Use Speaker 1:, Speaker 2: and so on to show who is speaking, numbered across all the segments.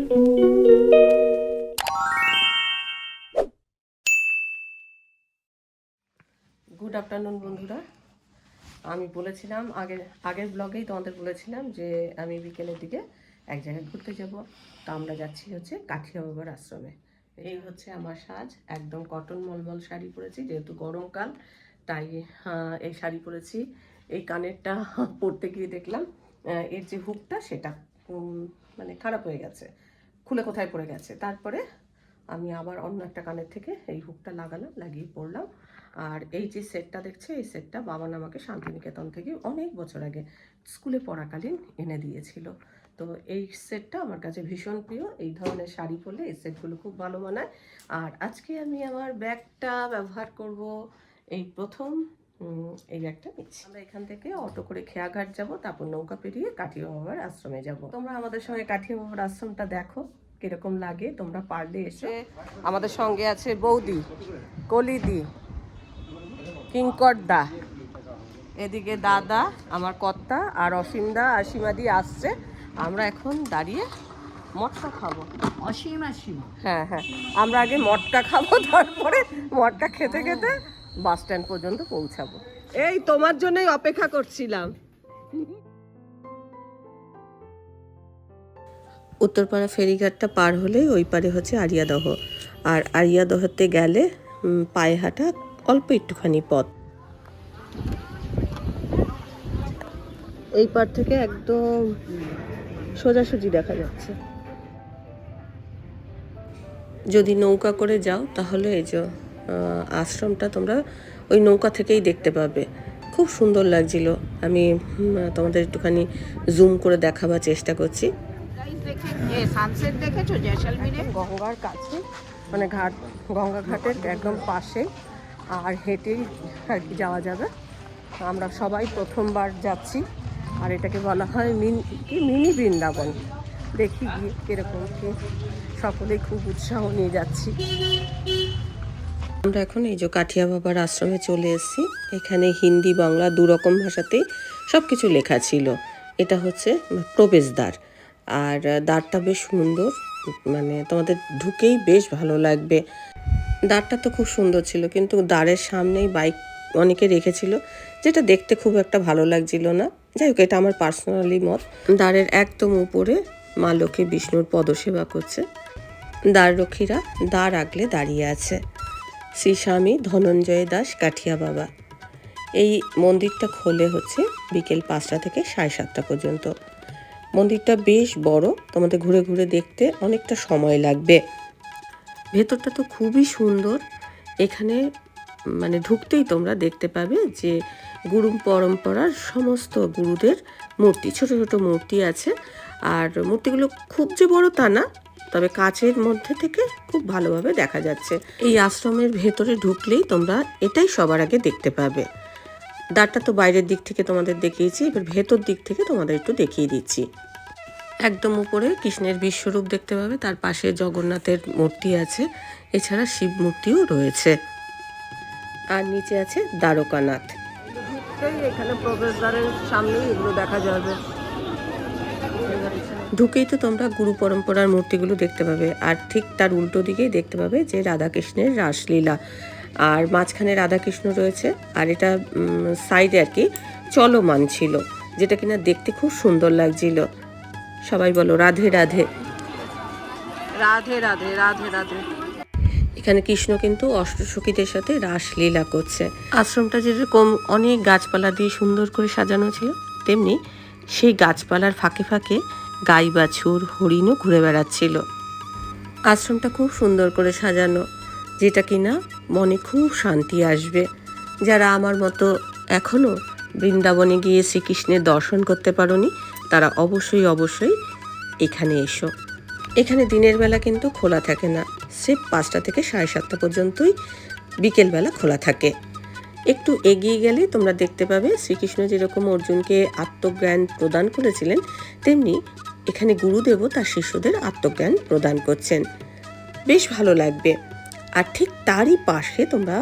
Speaker 1: Good afternoon বন্ধুরা। আমি বলেছিলাম আগের ব্লগেই তোমাদের বলেছিলাম যে আমি বিকেলের দিকে এক জায়গায় ঘুরতে যাব। তো আমরা যাচ্ছি হচ্ছে কাঠিয়া বাবার আশ্রমে। এই হচ্ছে আমার সাজ, একদম কটন মলমল শাড়ি পরেছি, যেহেতু গরমকাল তাই এই শাড়ি পরেছি। এই কানেরটা পরতে গিয়ে দেখলাম এর যে হুকটা সেটা মানে খারাপ হয়ে গেছে, খুলে কোথায় পড়ে গেছে। তারপরে আমি আবার অন্য একটা কানের থেকে এই হুকটা লাগিয়ে পরলাম। আর এই যে সেটটা দেখছে, এই সেটটা বাবা আমাকে শান্তিনিকেতন থেকে অনেক বছর আগে স্কুলে পড়াকালীন এনে দিয়েছিল। তো এই সেটটা আমার কাছে ভীষণ প্রিয়। এই ধরনের শাড়ি পরলে এই সেটগুলো খুব ভালো মানায়। আর আজকে আমি আমার ব্যাগটা ব্যবহার করব, এই প্রথম এই ব্যাগটা নিচ্ছি। আমরা এখান থেকে অটো করে খেয়াঘাট যাব, তারপর নৌকা পেরিয়ে কাঠিয়া বাবার আশ্রমে যাব। তোমরা আমাদের সঙ্গে কাঠিয়া বাবার আশ্রমটা দেখো কিরকম লাগে, তোমরা পারলে এসে। আমাদের সঙ্গে আছে বৌদি, কলিদি, কিঙ্কর দা, এদিকে দাদা, আমার কর্তা, আর অসীম দা আশিমাদি আসছে। আমরা এখন দাঁড়িয়ে মটকা খাবো। হ্যাঁ হ্যাঁ, আমরা আগে মটকা খাবো, তারপরে মটকা খেতে খেতে বাস স্ট্যান্ড পর্যন্ত পৌঁছাবো। এই তোমার জন্যই অপেক্ষা করছিলাম। উত্তরপাড়া ফেরিঘাটটা পার হলেই ওই পারে হচ্ছে আরিয়াদহ। আর আরিয়াদহতে গেলে পায়ে হাঁটা অল্প একটুখানি পথ। এই পার থেকে একদম সোজাসুজি দেখা যাচ্ছে। যদি নৌকা করে যাও তাহলে এই যে আশ্রমটা তোমরা ওই নৌকা থেকেই দেখতে পাবে। খুব সুন্দর লাগছিল। আমি তোমাদের একটুখানি জুম করে দেখাবার চেষ্টা করছি। গঙ্গার কাছে, মানে গঙ্গা ঘাটের একদম পাশে, আর হেঁটেই আর কি যাওয়া যাবে। আমরা সবাই প্রথমবার যাচ্ছি, আর এটাকে বলা হয় মিনি বৃন্দাবন। দেখি গিয়ে কিরকম কি, সকলেই খুব উৎসাহ নিয়ে যাচ্ছি। আমরা এখন এই যে কাঠিয়া বাবার আশ্রমে চলে এসেছি। এখানে হিন্দি বাংলা দুরকম ভাষাতেই সব কিছু লেখা ছিল। এটা হচ্ছে প্রবেশদ্বার, আর দ্বারটা বেশ সুন্দর, মানে তোমাদের ঢুকেই বেশ ভালো লাগবে। দ্বারটা তো খুব সুন্দর ছিল, কিন্তু দ্বারের সামনেই বাইক অনেকে রেখেছিল, যেটা দেখতে খুব একটা ভালো লাগছিল না। যাই হোক, এটা আমার পার্সোনালি মত। দ্বারের একদম উপরে মা লক্ষ্মী বিষ্ণুর পদসেবা করছে। দ্বাররক্ষীরা দ্বার আগলে দাঁড়িয়ে আছে। শ্রী স্বামী ধনঞ্জয় দাস কাঠিয়া বাবা। এই মন্দিরটা খোলে হচ্ছে বিকেল 5টা থেকে 7:30 পর্যন্ত। মন্দিরটা বেশ বড়, তোমাদের ঘুরে ঘুরে দেখতে অনেকটা সময় লাগবে। ভেতরটা তো খুবই সুন্দর। এখানে মানে ঢুকতেই তোমরা দেখতে পাবে যে গুরু পরম্পরার সমস্ত গুরুদের মূর্তি, ছোট ছোট মূর্তি আছে। আর মূর্তিগুলো খুব যে বড় তা না, তবে কাচের মধ্যে থেকে খুব ভালোভাবে দেখা যাচ্ছে। এই আশ্রমের ভেতরে ঢুকলেই তোমরা এটাই সবার আগে দেখতে পাবে। দ্বারটা তো বাইরের দিক থেকে তোমাদের দেখিয়েছি, এবার ভেতর দিক থেকে তোমাদের একটু দেখিয়ে দিচ্ছি। একদম উপরে কৃষ্ণের বিশ্বরূপ দেখতে পাবে, তার পাশে জগন্নাথের মূর্তি আছে, এছাড়া শিব মূর্তিও রয়েছে। আর নিচে আছে দ্বারকানাথ। এখানে প্রবেশদ্বারের সামনেই এগুলো দেখা যাবে। ঢুকেই তো তোমরা গুরু পরম্পরার মূর্তিগুলো দেখতে পাবে, আর ঠিক তার উল্টো দিকেই দেখতে পাবে যে রাধাকৃষ্ণের রাসলীলা। আর মাঝখানে রাধাকৃষ্ণ রয়েছে, আর এটা সাইডে আর কি চলমান ছিল, যেটা কিনা দেখতে খুব সুন্দর লাগছিল। সবাই বলো রাধে রাধে, রাধে রাধে, রাধে রাধে। এখানে কৃষ্ণ কিন্তু অষ্টসখীদের সাথে রাসলীলা করছে। আশ্রমটা যেরকম অনেক গাছপালা দিয়ে সুন্দর করে সাজানো ছিল, তেমনি সেই গাছপালার ফাঁকে ফাঁকে গাই বাছুর হরিণও ঘুরে বেড়াচ্ছিল। আশ্রমটা খুব সুন্দর করে সাজানো, যেটা কিনা মনে খুব শান্তি আসবে। যারা আমার মতো এখনও বৃন্দাবনে গিয়ে শ্রীকৃষ্ণের দর্শন করতে পারোনি, তারা অবশ্যই অবশ্যই এখানে এসো। এখানে দিনের বেলা কিন্তু খোলা থাকে না, সিপ 5টা থেকে 7:30 পর্যন্তই বিকেলবেলা খোলা থাকে। একটু এগিয়ে গেলে তোমরা দেখতে পাবে শ্রীকৃষ্ণ যেরকম অর্জুনকে আত্মজ্ঞান প্রদান করেছিলেন, তেমনি এখানে গুরুদেবও তার শিষ্যদের আত্মজ্ঞান প্রদান করছেন। বেশ ভালো লাগবে। আর ঠিক তারই পাশে তোমরা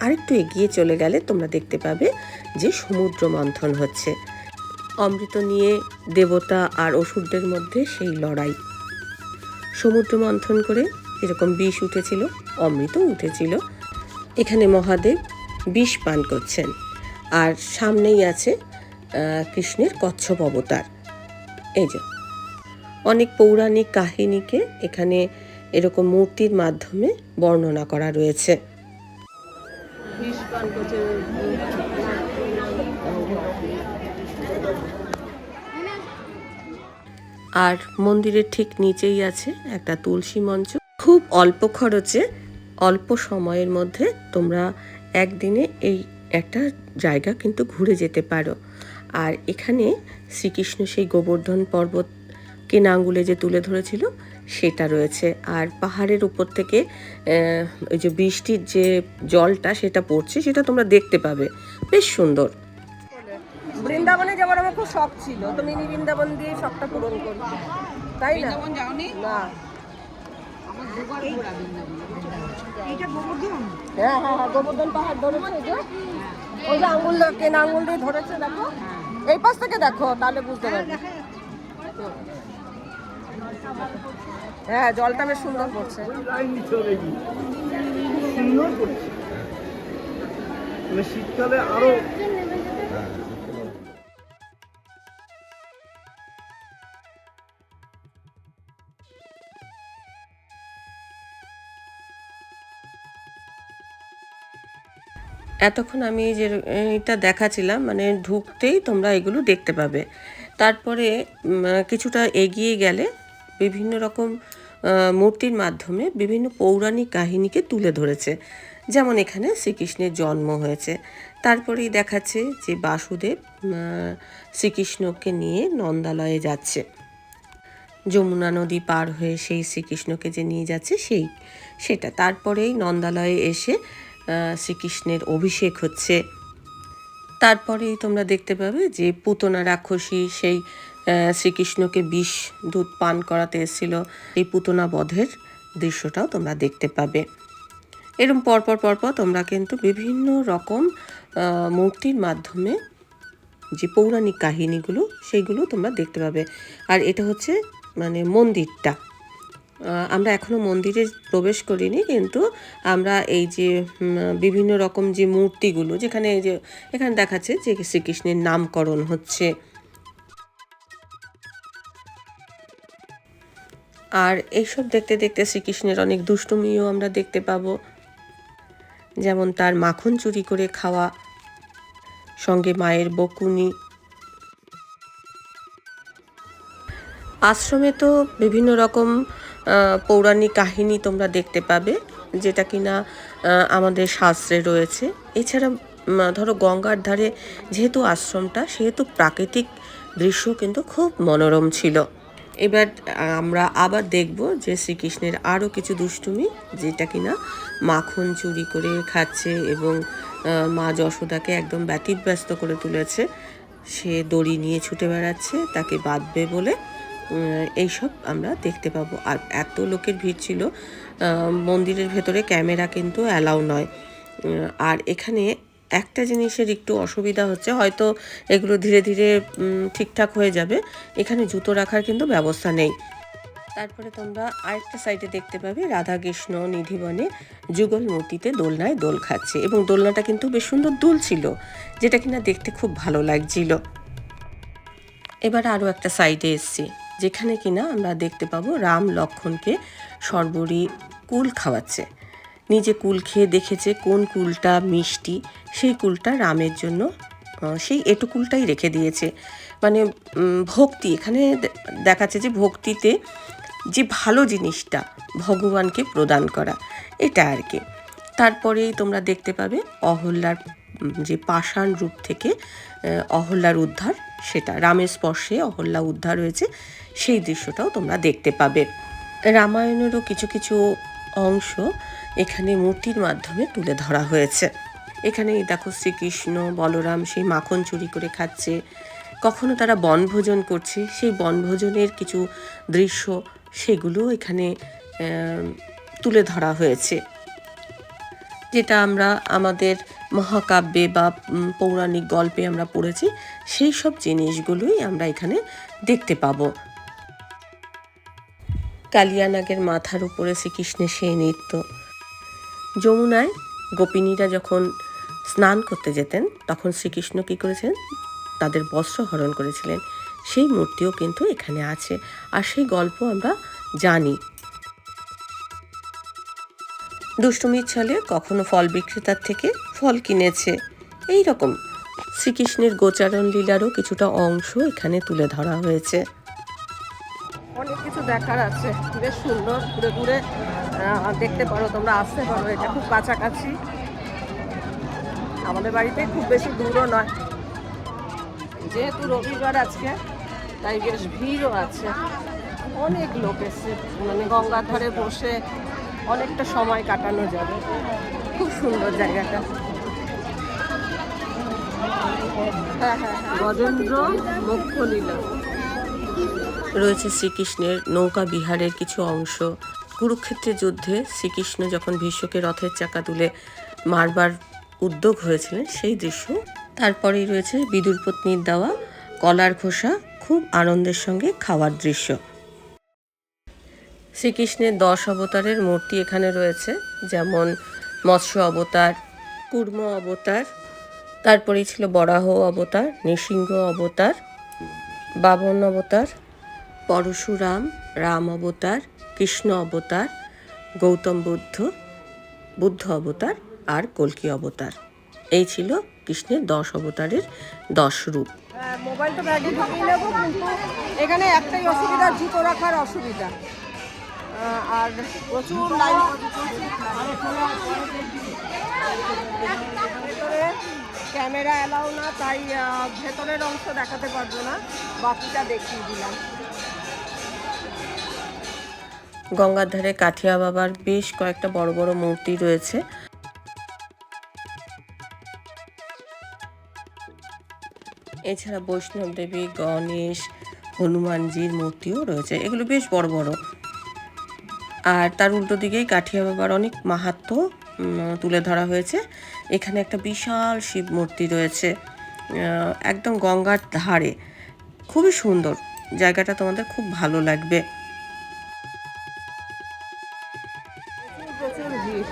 Speaker 1: আরেকটু এগিয়ে চলে গেলে তোমরা দেখতে পাবে যে সমুদ্র মন্থন হচ্ছে। অমৃত নিয়ে দেবতা আর অসুরদের মধ্যে সেই লড়াই। সমুদ্র মন্থন করে এরকম বিষ উঠেছিল, অমৃত উঠেছিল। এখানে মহাদেব বিষ পান করছেন, আর সামনেই আছে কৃষ্ণের কচ্ছপ অবতার। এই যে অনেক পৌরাণিক কাহিনীকে এখানে এরকম মূর্তির মাধ্যমে বর্ণনা করা রয়েছে। আর মন্দিরের ঠিক নিচেই আছে একটা তুলসী মঞ্চ। খুব অল্প খরচে অল্প সময়ের মধ্যে তোমরা একদিনে এই একটা জায়গা কিন্তু ঘুরে যেতে পারো। আর এখানে শ্রীকৃষ্ণ সেই গোবর্ধন পর্বতকে আঙুলে যে তুলে ধরেছিল সেটা রয়েছে। আর পাহাড়ের উপর থেকে ওই যে বৃষ্টির যে জলটা সেটা পড়ছে, সেটা তোমরা দেখতে পাবে, বেশ সুন্দর। বৃন্দাবনে যাওয়ার আমার খুব শখ ছিল, তো মিনি বৃন্দাবন দিয়ে শখটা পূরণ করি, তাই না? না, হ্যাঁ হ্যাঁ হ্যাঁ, গোবর্ধন পাহাড় ধরেছে, ওই যে আঙুল কেনা আঙুল দিয়ে ধরেছে, দেখো এই পাশ থেকে দেখো, তাহলে বুঝতে পারবে। হ্যাঁ, জলটা বেশ সুন্দর পড়ছে।
Speaker 2: শীতকালে আরো
Speaker 1: এতক্ষণ আমি যে এটা দেখাচ্ছিলাম, মানে ঢুকতেই তোমরা এগুলো দেখতে পাবে। তারপরে কিছুটা এগিয়ে গেলে বিভিন্ন রকম মূর্তির মাধ্যমে বিভিন্ন পৌরাণিক কাহিনীকে তুলে ধরেছে। যেমন এখানে শ্রীকৃষ্ণের জন্ম হয়েছে, তারপরেই দেখাচ্ছে যে বাসুদেব শ্রীকৃষ্ণকে নিয়ে নন্দালয়ে যাচ্ছে, যমুনা নদী পার হয়ে সেই শ্রীকৃষ্ণকে যে নিয়ে যাচ্ছে সেটা। তারপরেই নন্দালয়ে এসে শ্রীকৃষ্ণের অভিষেক হচ্ছে। তারপরেই তোমরা দেখতে পাবে যে পুতনা রাক্ষসী সেই শ্রীকৃষ্ণকে বিষ দুধ পান করাতে এসেছিল, এই পুতনা বধের দৃশ্যটাও তোমরা দেখতে পাবে। এরকম পরপর তোমরা কিন্তু বিভিন্ন রকম মূর্তির মাধ্যমে যে পৌরাণিক কাহিনীগুলো সেইগুলো তোমরা দেখতে পাবে। আর এটা হচ্ছে মানে মন্দিরটা, আমরা এখনও মন্দিরে প্রবেশ করিনি, কিন্তু আমরা এই যে বিভিন্ন রকম যে মূর্তিগুলো, যেখানে যে এখানে দেখাচ্ছে যে শ্রীকৃষ্ণের নামকরণ হচ্ছে। আর এইসব দেখতে দেখতে শ্রীকৃষ্ণের অনেক দুষ্টুমিও আমরা দেখতে পাবো, যেমন তার মাখন চুরি করে খাওয়া, সঙ্গে মায়ের বকুনি। আশ্রমে তো বিভিন্ন রকম পৌরাণিক কাহিনী তোমরা দেখতে পাবে, যেটা কিনা আমাদের শাস্ত্রে রয়েছে। এছাড়া ধরো গঙ্গার ধারে যেহেতু আশ্রমটা, সেহেতু প্রাকৃতিক দৃশ্য কিন্তু খুব মনোরম ছিল। এবার আমরা আবার দেখব যে শ্রীকৃষ্ণের আরও কিছু দুষ্টুমি, যেটা কিনা মাখন চুরি করে খাচ্ছে এবং মা যশোদাকে একদম ব্যতিব্যস্ত করে তুলেছে। সে দড়ি নিয়ে ছুটে বেড়াচ্ছে তাকে বাঁধবে বলে, এইসব আমরা দেখতে পাবো। আর এত লোকের ভিড় ছিল, মন্দিরের ভেতরে ক্যামেরা কিন্তু অ্যালাউ নয়। আর এখানে একটা জিনিসের একটু অসুবিধা হচ্ছে, হয়তো এগুলো ধীরে ধীরে ঠিকঠাক হয়ে যাবে, এখানে জুতো রাখার কিন্তু ব্যবস্থা নেই। তারপরে তোমরা আরেকটা সাইডে দেখতে পাবে রাধাকৃষ্ণ নিধিবনে যুগল মূর্তিতে দোলনায় দোল খাচ্ছে, এবং দোলনাটা কিন্তু বেশ সুন্দর দুল ছিল, যেটা কিনা দেখতে খুব ভালো লাগছিল। এবার আরও একটা সাইডে এসছি, যেখানে কিনা আমরা দেখতে পাবো রাম লক্ষ্মণকে সর্বরী কুল খাওয়াচ্ছে। নিজে কুল খেয়ে দেখেছে কোন কুলটা মিষ্টি, সেই কুলটা রামের জন্য সেই এটুকুলটাই রেখে দিয়েছে। মানে ভক্তি, এখানে দেখাচ্ছে যে ভক্তিতে যে ভালো জিনিসটা ভগবানকে প্রদান করা, এটা আর কি। তারপরেই তোমরা দেখতে পাবে অহল্যার যে পাষাণ রূপ থেকে অহল্যার উদ্ধার, সেটা রামের স্পর্শে অহল্যা উদ্ধার হয়েছে, সেই দৃশ্যটাও তোমরা দেখতে পাবে। রামায়ণেরও কিছু কিছু অংশ এখানে মূর্তির মাধ্যমে তুলে ধরা হয়েছে। এখানে দেখো শ্রীকৃষ্ণ বলরাম সেই মাখন চুরি করে খাচ্ছে, কখনো তারা বনভোজন করছে, সেই বনভোজনের কিছু দৃশ্য সেগুলো এখানে তুলে ধরা হয়েছে, যেটা আমরা আমাদের মহাকাব্যে বা পৌরাণিক গল্পে আমরা পড়েছি, সেই সব জিনিসগুলোই আমরা এখানে দেখতে পাবো। কালিয়ানাগের মাথার উপরে শ্রীকৃষ্ণের সেই নৃত্য। যমুনায় গোপিনীরা যখন স্নান করতে যেতেন তখন শ্রীকৃষ্ণ কী করেছেন, তাদের বস্ত্র হরণ করেছিলেন। সেই মূর্তিও কিন্তু এখানে আছে, আর সেই গল্প আমরা জানি। দুষ্টুমির ছলে কখনো ফল বিক্রেতার থেকে ফল কিনেছে। এই রকম শ্রীকৃষ্ণের গোচারণ লীলারও কিছুটা অংশ এখানে তুলে ধরা হয়েছে। অনেক কিছু দেখার আছে, বেশ সুন্দর, ঘুরে ঘুরে দেখতে পারো, তোমরা আসতে পারো। এটা খুব কাছাকাছি, আমাদের বাড়িতে খুব বেশি দূরও নয়। যেহেতু রবিবার আজকে, তাই বেশ ভিড়ও আছে, অনেক লোক এসছে, মানে গঙ্গার ধারে বসে অনেকটা সময় কাটানো যাবে। খুব সুন্দর জায়গাটা। হ্যাঁ হ্যাঁ, গজেন্দ্র মোক্ষ লীলা রয়েছে। শ্রীকৃষ্ণের নৌকা বিহারের কিছু অংশ। কুরুক্ষেত্রের যুদ্ধে শ্রীকৃষ্ণ যখন ভীষ্মকে রথের চাকা তুলে মারবার উদ্যোগ হয়েছিলেন সেই দৃশ্য। তারপরেই রয়েছে বিদুর পত্নীর দেওয়া কলার খোসা খুব আনন্দের সঙ্গে খাওয়ার দৃশ্য। শ্রীকৃষ্ণের 10 অবতারের মূর্তি এখানে রয়েছে, যেমন মৎস্য অবতার, কুর্ম অবতার, তারপরেই ছিল বরাহ অবতার, নৃসিংহ অবতার, বামন অবতার, পরশুরাম, রাম অবতার, কৃষ্ণ অবতার, গৌতম বুদ্ধ, বুদ্ধ অবতার আর কল্কি অবতার। এই ছিল কৃষ্ণের 10 অবতারের 10 রূপ। মোবাইলটা ব্যাগে ঢুকিয়ে নেবো, কিন্তু এখানে একটাই অসুবিধা, জুতো রাখার অসুবিধা। আর প্রচুর লাইন, ভেতরে ক্যামেরা অ্যালাউ না, তাই ভেতরের অংশ দেখাতে পারবো না, বাকিটা দেখিয়ে দিলাম। গঙ্গার ধারে কাঠিয়া বাবার বেশ কয়েকটা বড় বড় মূর্তি রয়েছে। এছাড়া বৈষ্ণব দেবী, গণেশ, হনুমানজির মূর্তিও রয়েছে, এগুলো বেশ বড় বড়। আর তার উল্টো দিকেই কাঠিয়া বাবার অনেক মাহাত্ম্য তুলে ধরা হয়েছে। এখানে একটা বিশাল শিব মূর্তি রয়েছে, একদম গঙ্গার ধারে। খুবই সুন্দর জায়গাটা, তোমাদের খুব ভালো লাগবে। প্রচুর ভিড়।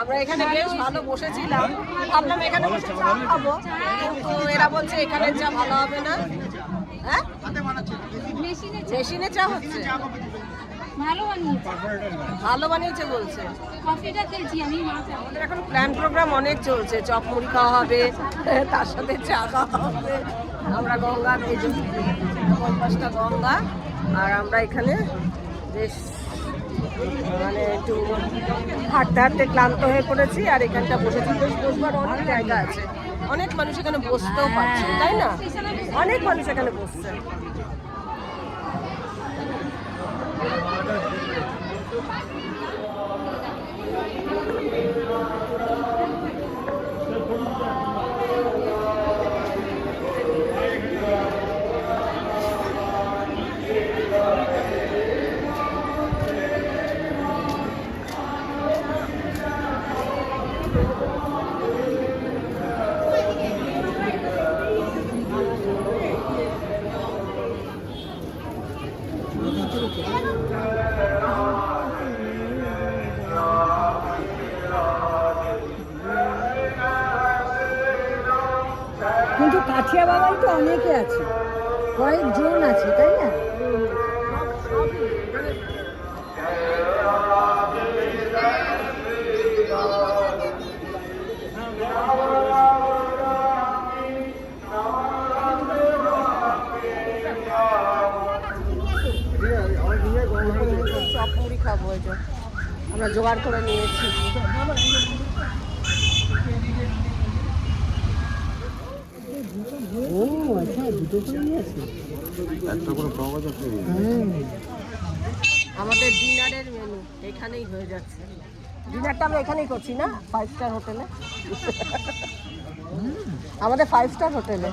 Speaker 1: আমরা এখানে বেশ ভালো বসেছিলাম, ভাবলাম এখানে বসে চা খাবো, কিন্তু এরা বলছে এখানে চা ভালো হবে না। হ্যাঁ, মেশিনে চা হচ্ছে, ভালো বানিয়েছে বলছে। আমাদের এখন প্ল্যান প্রোগ্রাম অনেক চলছে, চপ মুড়ি খাওয়া হবে, তার সাথে চা খাওয়া হবে। আমরা গঙ্গার, এই যে 50টা গঙ্গা, আর আমরা এখানে বেশ মানে একটু হাঁটতে হাঁটতে ক্লান্ত হয়ে পড়েছি, আর এখানটা বসেছি। বেশ বসবার অনেক জায়গা আছে, অনেক মানুষ এখানে বসতেও পারছে, তাই না? অনেক মানুষ এখানে বসছে।
Speaker 3: কিন্তু কাঠিয়া বাবাই তো অনেকে আছে, কয়েকজন আছে, তাই না?
Speaker 1: চপ মুড়ি খাবো, এই যে আমরা জোগাড় করে নিয়েছি।
Speaker 3: ও আচ্ছা, দুটো করে নিয়েছে।
Speaker 1: আমাদের ডিনারের মেনু এখানেই হয়ে যাচ্ছে। ডিনারটা আমরা এখানেই করছি না, 5 স্টার হোটেলে। আমাদের 5 স্টার হোটেলে।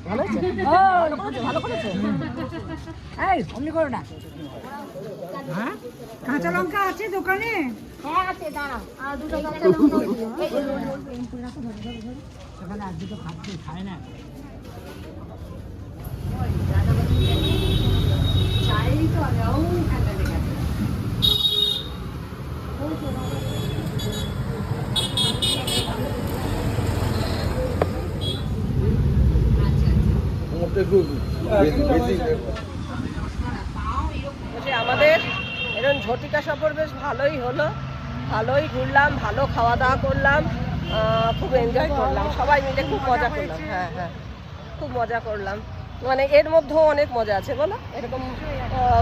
Speaker 1: ভালো হয়েছে, ভালো করেছে।
Speaker 3: এই অমনি করো না। হ্যাঁ, কাঁচা লঙ্কা আছে দোকানে?
Speaker 4: হ্যাঁ আছে, দাঁড়াও, আর দুটো কাঁচা লঙ্কা
Speaker 3: সেখানে আজকে তো খাচ্ছে, খায় না।
Speaker 1: আমাদের এরকম ঝটিকা সফর বেশ ভালোই হলো, ভালোই ঘুরলাম, ভালো খাওয়া দাওয়া করলাম, খুব এনজয় করলাম, সবাই মিলে খুব মজা করলাম। হ্যাঁ হ্যাঁ, খুব মজা করলাম। মানে এর মধ্যেও অনেক মজা আছে বলো, এরকম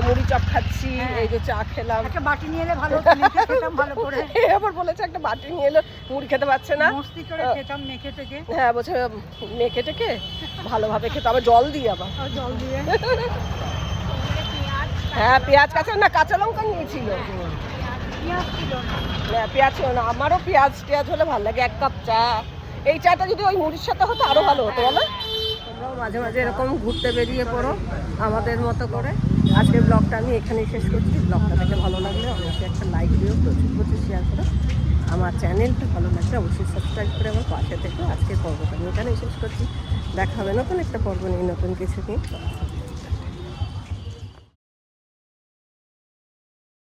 Speaker 1: মুড়ি চপ খাচ্ছি, এই যে চা খেলাম।
Speaker 3: একটা বাটি নিয়ে এলে ভালো হতো, মেখে খেতাম ভালো করে।
Speaker 1: এবার বলেছে একটা বাটি নিয়ে এলো, মুড়ি খেতে পারছে না,
Speaker 3: মস্তি করে খেতাম মেখে টেকে।
Speaker 1: হ্যাঁ বলছে মেখে টেকে ভালোভাবে খেতে, আবার জল দিয়ে আবার।
Speaker 3: জল দিয়ে।
Speaker 1: হ্যাঁ পেঁয়াজ কাঁচা না, কাঁচা লঙ্কা নিয়েছিল। হ্যাঁ পেঁয়াজ ছিল না, আমারও পেঁয়াজ টেয়াজ হলে ভালো লাগে। 1 কাপ চা, এই চাটা যদি ওই মুড়ির সাথে হতো আরো ভালো হতো বলো। তোমরাও মাঝে মাঝে এরকম ঘুরতে বেরিয়ে পড়ো আমাদের মতো করে। আজকের ব্লগটা আমি এখানেই শেষ করছি। ব্লগটা দেখে ভালো লাগলে অবশ্যই একটা লাইক দিও, প্রচুর প্রচুর শেয়ার করো। আমার চ্যানেলটা ভালো লাগলে অবশ্যই সাবস্ক্রাইব করে আমার পাশে থেকো। আজকের পর্বটা আমি এখানেই শেষ করছি। দেখা হবে নতুন একটা পর্ব নিয়ে, নতুন কিছু নিয়ে।